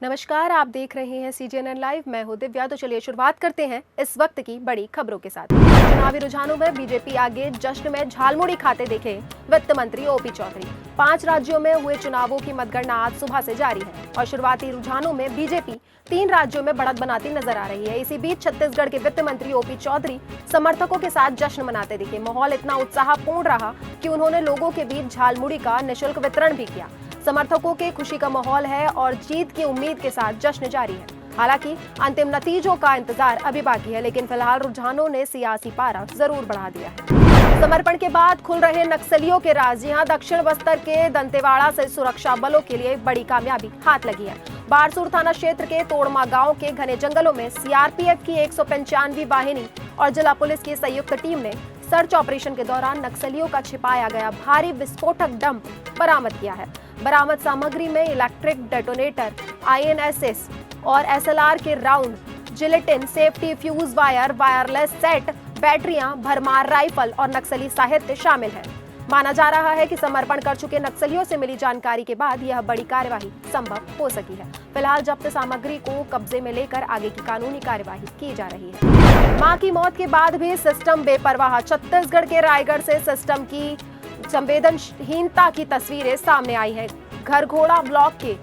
नमस्कार, आप देख रहे हैं CGNN लाइव। मैं हूं दिव्या। तो चलिए शुरुआत करते हैं इस वक्त की बड़ी खबरों के साथ। चुनावी रुझानों में बीजेपी आगे, जश्न में झालमुड़ी खाते दिखे वित्त मंत्री ओपी चौधरी। 5 राज्यों में हुए चुनावों की मतगणना आज सुबह से जारी है और शुरुआती रुझानों में बीजेपी 3 राज्यों में बढ़त बनाती नजर आ रही है। इसी बीच छत्तीसगढ़ के वित्त मंत्री ओपी चौधरी समर्थकों के साथ जश्न मनाते दिखे। माहौल इतना उत्साहपूर्ण रहा कि उन्होंने लोगों के बीच झालमुड़ी का निःशुल्क वितरण भी किया। समर्थकों के खुशी का माहौल है और जीत की उम्मीद के साथ जश्न जारी है। हालांकि अंतिम नतीजों का इंतजार अभी बाकी है, लेकिन फिलहाल रुझानों ने सियासी पारा जरूर बढ़ा दिया है। समर्पण के बाद खुल रहे नक्सलियों के राज। यहाँ दक्षिण बस्तर के दंतेवाड़ा से सुरक्षा बलों के लिए बड़ी कामयाबी हाथ लगी है। बारसूर थाना क्षेत्र के तोड़मा गांव के घने जंगलों में सीआरपीएफ की 195वीं वाहिनी और जिला पुलिस की संयुक्त टीम ने सर्च ऑपरेशन के दौरान नक्सलियों का छिपाया गया भारी विस्फोटक डंप बरामद किया है। बरामद सामग्री में इलेक्ट्रिक डेटोनेटर, INSS और SLR के round, gelatin, safety fuse wire, wireless set, बैटरियां, भरमार राइफल और नक्सली साहित्य शामिल है। माना जा रहा है कि समर्पण कर चुके नक्सलियों से मिली जानकारी के बाद यह बड़ी कार्यवाही संभव हो सकी है। फिलहाल जब्त सामग्री को कब्जे में लेकर आगे की कानूनी कार्यवाही की जा रही है। मां की मौत के बाद भी सिस्टम बेपरवाह। छत्तीसगढ़ के रायगढ़ से सिस्टम की संवेदनहीनता की तस्वीरें सामने आई है। घरघोड़ा ब्लॉक के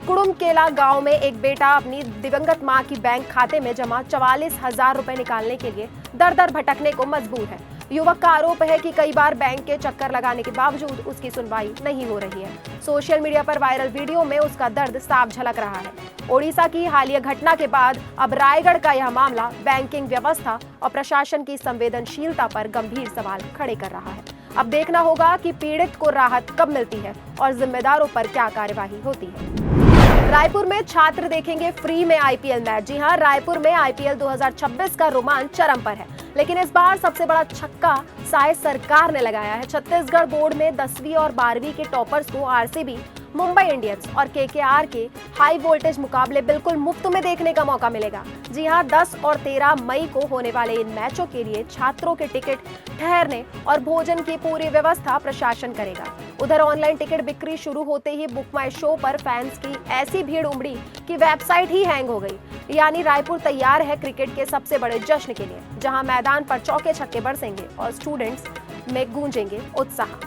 कुड़ुमकेला गांव में एक बेटा अपनी दिवंगत मां की बैंक खाते में जमा 44,000 रुपए निकालने के लिए दर दर भटकने को मजबूर है। युवक का आरोप है कि कई बार बैंक के चक्कर लगाने के बावजूद उसकी सुनवाई नहीं हो रही है। सोशल मीडिया पर वायरल वीडियो में उसका दर्द साफ झलक रहा है। ओडिशा की हालिया घटना के बाद अब रायगढ़ का यह मामला बैंकिंग व्यवस्था और प्रशासन की संवेदनशीलता पर गंभीर सवाल खड़े कर रहा है। अब देखना होगा कि पीड़ित को राहत कब मिलती है और जिम्मेदारों पर क्या कार्यवाही होती है। रायपुर में छात्र देखेंगे फ्री में IPL मैच। जी हां, रायपुर में IPL 2026 का रोमांच चरम पर है, लेकिन इस बार सबसे बड़ा छक्का शायद सरकार ने लगाया है। छत्तीसगढ़ बोर्ड में 10वीं और 12वीं के टॉपर्स को RCB, मुंबई इंडियंस और KKR के हाई वोल्टेज मुकाबले बिल्कुल मुफ्त में देखने का मौका मिलेगा। जी हां, 10 और 13 मई को होने वाले इन मैचों के लिए छात्रों के टिकट, ठहरने और भोजन की पूरी व्यवस्था प्रशासन करेगा। उधर ऑनलाइन टिकट बिक्री शुरू होते ही बुक माई शो पर फैंस की ऐसी भीड़ उमड़ी कि वेबसाइट ही हैंग हो गई। यानी रायपुर तैयार है क्रिकेट के सबसे बड़े जश्न के लिए, जहां मैदान पर चौके छक्के बरसेंगे और स्टूडेंट्स में गूंजेंगे उत्साह।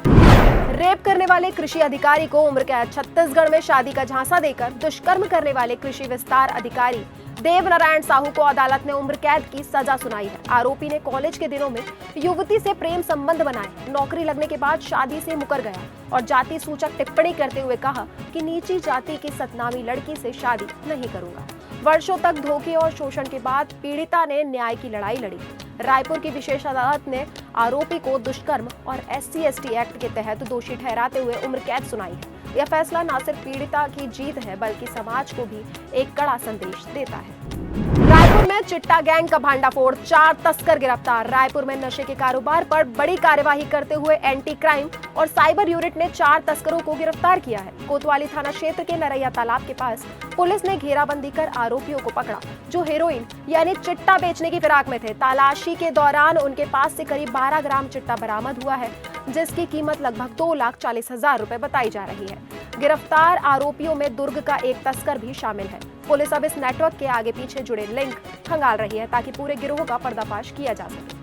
रेप करने वाले कृषि अधिकारी को उम्र कैद। छत्तीसगढ़ में शादी का झांसा देकर दुष्कर्म करने वाले कृषि विस्तार अधिकारी देवनारायण साहू को अदालत ने उम्र कैद की सजा सुनाई है। आरोपी ने कॉलेज के दिनों में युवती से प्रेम संबंध बनाए, नौकरी लगने के बाद शादी से मुकर गया और जाति सूचक टिप्पणी करते हुए कहा कि नीची जाति की सतनामी लड़की से शादी नहीं करूंगा। वर्षों तक धोखे और शोषण के बाद पीड़िता ने न्याय की लड़ाई लड़ी। रायपुर की विशेष अदालत ने आरोपी को दुष्कर्म और SC/ST एक्ट के तहत दोषी ठहराते हुए उम्र कैद सुनाई है। यह फैसला न सिर्फ पीड़िता की जीत है, बल्कि समाज को भी एक कड़ा संदेश देता है। रायपुर में चिट्टा गैंग का भांडाफोड़, 4 तस्कर गिरफ्तार। रायपुर में नशे के कारोबार पर बड़ी कार्यवाही करते हुए एंटी क्राइम और साइबर यूनिट ने 4 तस्करों को गिरफ्तार किया है। कोतवाली थाना क्षेत्र के नरैया तालाब के पास पुलिस ने घेराबंदी कर आरोपियों को पकड़ा, जो हेरोइन यानी चिट्टा बेचने की फिराक में थे। तलाशी के दौरान उनके पास से करीब 12 ग्राम चिट्टा बरामद हुआ है, जिसकी कीमत लगभग 2,40,000 रुपए बताई जा रही है। गिरफ्तार आरोपियों में दुर्ग का एक तस्कर भी शामिल है। पुलिस अब इस नेटवर्क के आगे पीछे जुड़े लिंक खंगाल रही है, ताकि पूरे गिरोह का पर्दाफाश किया जा सके।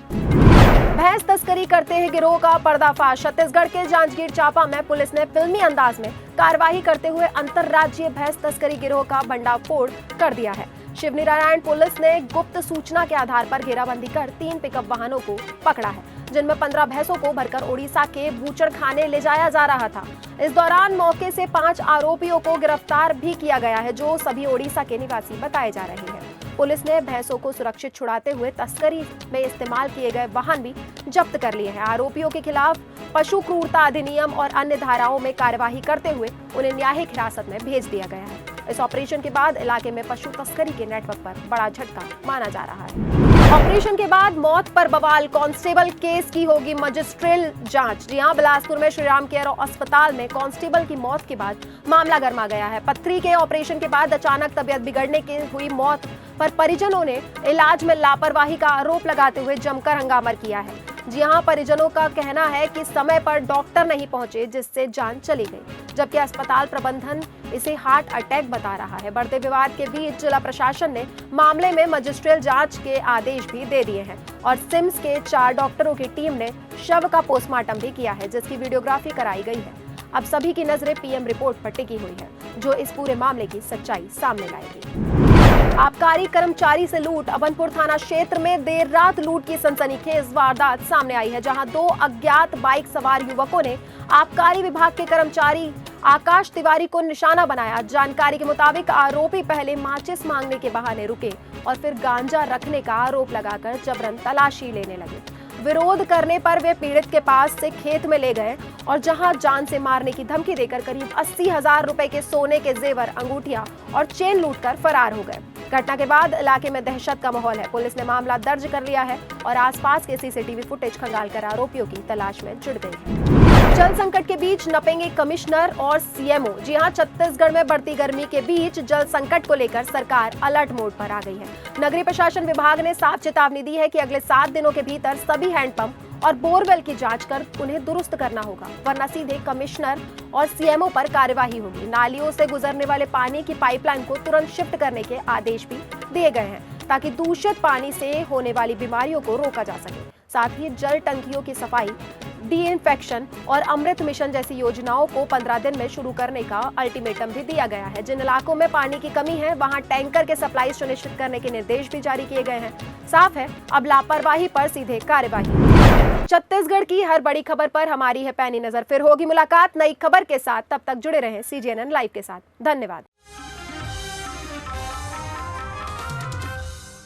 भैंस तस्करी करते हैं गिरोह का पर्दाफाश। छत्तीसगढ़ के जांजगीर चांपा में पुलिस ने फिल्मी अंदाज में कार्रवाई करते हुए अंतर्राज्यीय भैंस तस्करी गिरोह का भंडाफोड़ कर दिया है। शिवनारायण पुलिस ने गुप्त सूचना के आधार पर घेराबंदी कर 3 पिकअप वाहनों को पकड़ा है, जिनमें 15 भैंसों को भरकर ओडिशा के बूचड़खाने ले जाया जा रहा था। इस दौरान मौके से 5 आरोपियों को गिरफ्तार भी किया गया है, जो सभी ओडिशा के निवासी बताए जा रहे हैं। पुलिस ने भैंसों को सुरक्षित छुड़ाते हुए तस्करी में इस्तेमाल किए गए वाहन भी जब्त कर लिए हैं। आरोपियों के खिलाफ पशु क्रूरता अधिनियम और अन्य धाराओं में कार्यवाही करते हुए उन्हें न्यायिक हिरासत में भेज दिया गया है। इस ऑपरेशन के बाद इलाके में पशु तस्करी के नेटवर्क पर बड़ा झटका माना जा रहा है। ऑपरेशन के बाद मौत पर बवाल, कांस्टेबल केस की होगी मजिस्ट्रियल जांच। जी हां, बिलासपुर में श्रीराम केयर अस्पताल में कांस्टेबल की मौत के बाद मामला गर्मा गया है। पथरी के ऑपरेशन के बाद अचानक तबीयत बिगड़ने की हुई मौत पर परिजनों ने इलाज में लापरवाही का आरोप लगाते हुए जमकर हंगामा किया है। जी हां, परिजनों का कहना है कि समय पर डॉक्टर नहीं पहुंचे जिससे जान चली गई, जबकि अस्पताल प्रबंधन इसे हार्ट अटैक बता रहा है। बढ़ते विवाद के बीच जिला प्रशासन ने मामले में मजिस्ट्रियल जांच के आदेश भी दे दिए हैं और सिम्स के 4 डॉक्टरों की टीम ने शव का पोस्टमार्टम भी किया है, जिसकी वीडियोग्राफी कराई गई है। अब सभी की नजरें पीएम रिपोर्ट पर टिकी हुई है, जो इस पूरे मामले की सच्चाई सामने लाएगी। आबकारी कर्मचारी से लूट। अभनपुर थाना क्षेत्र में देर रात लूट की सनसनीखेज वारदात सामने आई है, जहां 2 अज्ञात बाइक सवार युवकों ने आबकारी विभाग के कर्मचारी आकाश तिवारी को निशाना बनाया। जानकारी के मुताबिक आरोपी पहले माचिस मांगने के बहाने रुके और फिर गांजा रखने का आरोप लगाकर जबरन तलाशी लेने लगे। विरोध करने पर वे पीड़ित के पास से खेत में ले गए और जहां जान से मारने की धमकी देकर करीब 80,000 रुपए के सोने के जेवर, अंगूठियां और चेन लूटकर फरार हो गए। घटना के बाद इलाके में दहशत का माहौल है। पुलिस ने मामला दर्ज कर लिया है और आसपास के सीसीटीवी फुटेज खंगालकर आरोपियों की तलाश में जुट गई है। जल संकट के बीच नपेंगे कमिश्नर और सीएमओ। जी हां, छत्तीसगढ़ में बढ़ती गर्मी के बीच जल संकट को लेकर सरकार अलर्ट मोड पर आ गई है। नगरीय प्रशासन विभाग ने साफ चेतावनी दी है कि अगले 7 दिनों के भीतर सभी हैंडपंप और बोरवेल की जांच कर उन्हें दुरुस्त करना होगा, वरना सीधे कमिश्नर और सीएमओ पर कार्यवाही होगी। नालियों से गुजरने वाले पानी की पाइपलाइन को तुरंत शिफ्ट करने के आदेश भी दिए गए हैं, ताकि दूषित पानी से होने वाली बीमारियों को रोका जा सके। साथ ही जल टंकियों की सफाई, डी-इन्फेक्शन और अमृत मिशन जैसी योजनाओं को 15 दिन में शुरू करने का अल्टीमेटम भी दिया गया है। जिन इलाकों में पानी की कमी है, वहां टैंकर के सप्लाई सुनिश्चित करने के निर्देश भी जारी किए गए हैं। साफ है, अब लापरवाही पर सीधे कार्यवाही। छत्तीसगढ़ की हर बड़ी खबर पर हमारी है पैनी नजर। फिर होगी मुलाकात नई खबर के साथ, तब तक जुड़े रहें CGNN लाइव के साथ। धन्यवाद।